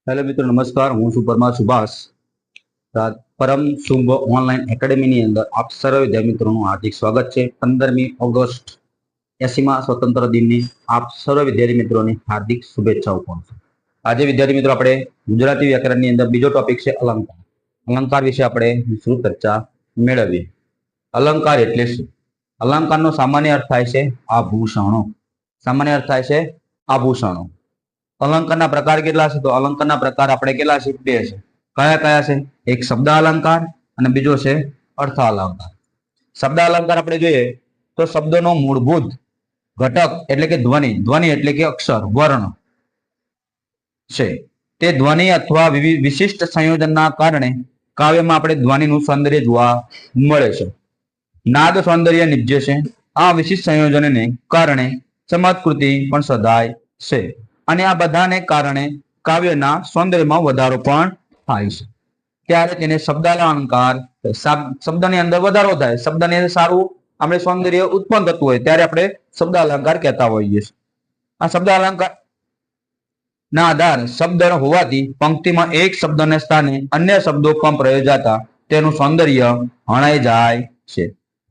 Hello મિત્રો, નમસ્કાર. હું છું પરમાર સુભાષ. પરમ શુભ ઓનલાઈન એકેડેમીની અંદર આપ સર્વ વિદ્યાર્થી મિત્રોનું હાર્દિક સ્વાગત છે. 15મી ઓગસ્ટ 80મા સ્વતંત્ર દિનની આપ સર્વ વિદ્યાર્થી મિત્રોની હાર્દિક શુભેચ્છાઓ પણ છે. આજે વિદ્યાર્થી મિત્રો આપણે ગુજરાતી વ્યાકરણની અંદર બીજો ટોપિક છે અલંકાર. અલંકાર વિશે આપણે વિસ્તૃત ચર્ચા મેળવીએ. અલંકાર એટલે શું? અલંકારનો સામાન્ય અર્થ થાય છે આભૂષણો. સામાન્ય અર્થ થાય છે આભૂષણો. અલંકારના પ્રકાર કેટલા છે? તો અલંકારના પ્રકાર આપણે કેટલા છે? બે છે. કયા કયા છે? એક શબ્દ અલંકાર અને બીજો છે અર્થ અલંકાર. શબ્દ અલંકાર આપણે જોઈએ તો શબ્દનો મૂળભૂત ઘટક એટલે કે ધ્વનિ, ધ્વનિ એટલે કે અક્ષર, વર્ણ છે. તે ધ્વનિ અથવા વિશિષ્ટ સંયોજનના કારણે કાવ્યમાં આપણે ધ્વનિનું સૌંદર્ય જોવા મળે છે. નાદ સૌંદર્ય નિપજે છે. આ વિશિષ્ટ સંયોજનને કારણે ચમત્કૃતિ પણ સદાય છે અને આ બધાને કારણે કાવ્યના સૌંદર્યમાં વધારો પણ થાય છે. ત્યારે તેને શબ્દાલંકાર, શબ્દની અંદર વધારો થાય, શબ્દની અંદર સારું આપણે સૌંદર્ય ઉત્પન્ન થતું હોય ત્યારે આપણે શબ્દ અલંકાર કહેતા હોઈએ છીએ. આ શબ્દ અલંકાર ના આધાર શબ્દ હોવાથી પંક્તિમાં એક શબ્દને સ્થાને અન્ય શબ્દો પણ પ્રયોજાતા તેનું સૌંદર્ય હણાઈ જાય છે.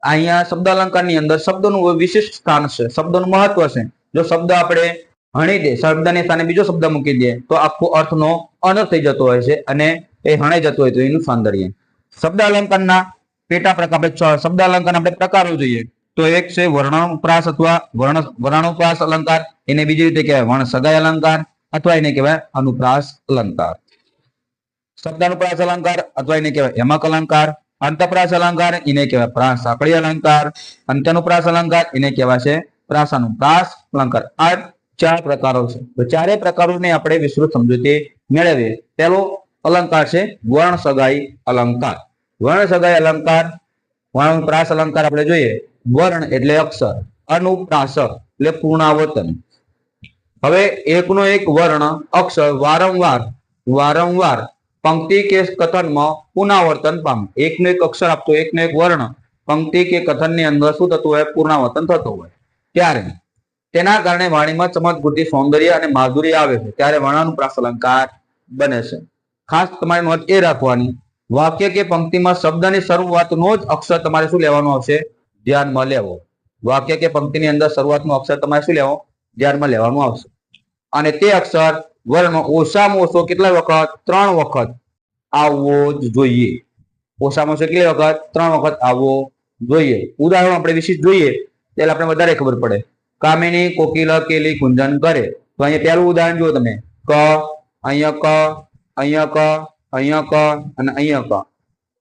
અહીંયા શબ્દ અલંકારની અંદર શબ્દનું વિશિષ્ટ સ્થાન છે, શબ્દનું મહત્વ છે. જો શબ્દ આપણે હણી દે, શબ્દની સ્થાને બીજો શબ્દ મૂકી દે તો આખો અર્થનો અનર્થ થઈ જતો હોય છે અને એ હણાઈ જતો હોય તો એનું સૌંદર્ય. શબ્દ અલંકારના પેટા પ્રકાર, શબ્દ અલંકાર આપણે પ્રકારો જોઈએ તો એક છે વર્ણાનુપ્રાસ અથવા વર્ણાનુપ્રાસ અલંકાર. એને બીજી રીતે કહેવાય વર્ણ સગાઈ અલંકાર અથવા એને કહેવાય અનુપ્રાસ અલંકાર. શબ્દાનુપ્રાસ અલંકાર અથવા એને કહેવાય યમક અલંકાર. અંતપ્રાસ અલંકાર એને કહેવાય પ્રાસ સાંકળી અલંકાર. અંત્યનુપ્રાસ અલંકાર એને કહેવાય છે પ્રાસાનુપ્રાસ અલંકાર. આ ચાર પ્રકારો છે. તો ચારેય પ્રકારોને આપણે વિસ્તૃત સમજૂતી મેળવીએ. પહેલો અલંકાર છે વર્ણ સગાઈ અલંકાર. વર્ણ સગાઈ અલંકાર, વર્ણાનુપ્રાસ અલંકાર આપણે જોઈએ. વર્ણ એટલે અક્ષર, અનુપ્રાસ એટલે પૂર્ણાવર્તન. હવે એકનો એક વર્ણ અક્ષર વારંવાર પંક્તિ કે કથનમાં પુનરાવર્તન પામે. એકનો એક અક્ષર આપતો, એકનો એક વર્ણ પંક્તિ કે કથનની અંદર શું થતું હોય? પુનરાવર્તન થતું હોય. ત્યારે તેના કારણે વાણીમાં ચમત્કૃતિ, સૌંદર્ય અને માધુર્ય આવે છે. ત્યારે વર્ણાનુપ્રાસ અલંકાર બને છે. ખાસ તમારે નોંધ એ રાખવાની, વાક્ય કે પંક્તિમાં શબ્દની શરૂઆતનો જ અક્ષર તમારે શું લેવાનો આવશે? ધ્યાનમાં લેવો. વાક્ય કે પંક્તિની અંદર શરૂઆતનો અક્ષર તમારે શું લેવો? ધ્યાનમાં લેવાનું આવશે. અને તે અક્ષર વર્ણ ઓછામાં ઓછો કેટલા વખત? 3 વખત આવવો જ જોઈએ. ઓછામાં ઓછો કેટલી વખત? 3 વખત આવવો જોઈએ. ઉદાહરણ આપણે વિશિષ્ટ જોઈએ એટલે આપણે વધારે ખબર પડે. કામિની કોકિલ કેલી કુંજન કરે. તો અહીંયા પહેલું ઉદાહરણ જુઓ તમે. ક, અહીંયા ક, અહીંયા ક, અહીંયા ક અને અહીંયા ક.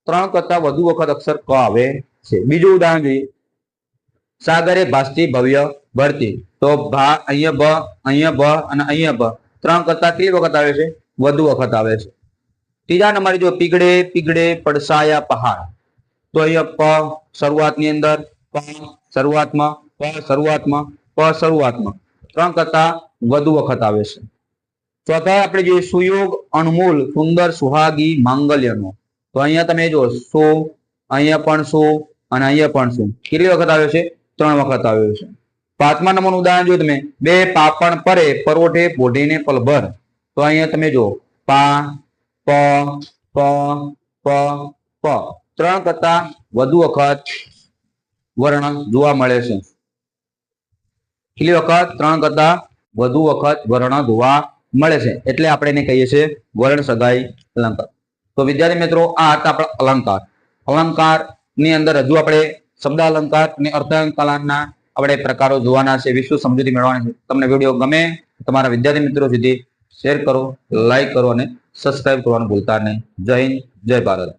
3 કરતા વધુ વખત અક્ષર ક આવે છે. બીજું ઉદાહરણ જોઈએ. સાગરે ભાસતી ભવ્ય ભરતી. તો ભા અહીંયા ભ, અહીંયા ભ અને અહીંયા ભ. 3 કરતા કેટલી વખત આવે છે? વધુ વખત આવે છે. ત્રીજા નંબરે જો પીગળે પીગળે પડસાયા પહાડ. તો અહીંયા પ શરૂઆતની અંદર, પ શરૂઆતમાં, પ શરૂઆતમાં, પ શરૂઆતમાં 3 કરતા વધુ વખત આવે છે. ચોથા આપણે જોઈએ સુયોગ અણમોલ સુંદર સુહાગી માંગલ્યનો. તો અહીંયા તમે જો સો, અહીંયા પણ સો અને અહીંયા પણ સો. કેટલી વખત આવ્યો છે? 3 વખત આવ્યો છે. 5મા નંબરનું ઉદાહરણ જો તમે. બે પાપણ પરે પરોઠે પોઢીને પલભર. તો અહીંયા તમે જો પા, પ, પ, પ, પ 3 કરતા વધુ વખત વર્ણ જોવા મળે છે. કેટલી વખત? 3 કરતા વધુ વખત વર્ણ જોવા મળે છે. એટલે આપણે એને કહીએ છીએ વર્ણ સગાઈ અલંકાર. તો વિદ્યાર્થી મિત્રો, આ હતા આપણા અલંકાર. અલંકાર ની અંદર હજુ આપણે શબ્દ અલંકાર અને અર્થ અલંકારના આપણે પ્રકારો જોવાના છે, વિશ્વ સમજૂતી મેળવવાની છે. તમને વિડીયો ગમે તમારા વિદ્યાર્થી મિત્રો સુધી શેર કરો, લાઈક કરો અને સબસ્ક્રાઇબ કરવાનું ભૂલતા નહીં. જય હિન્દ, જય ભારત.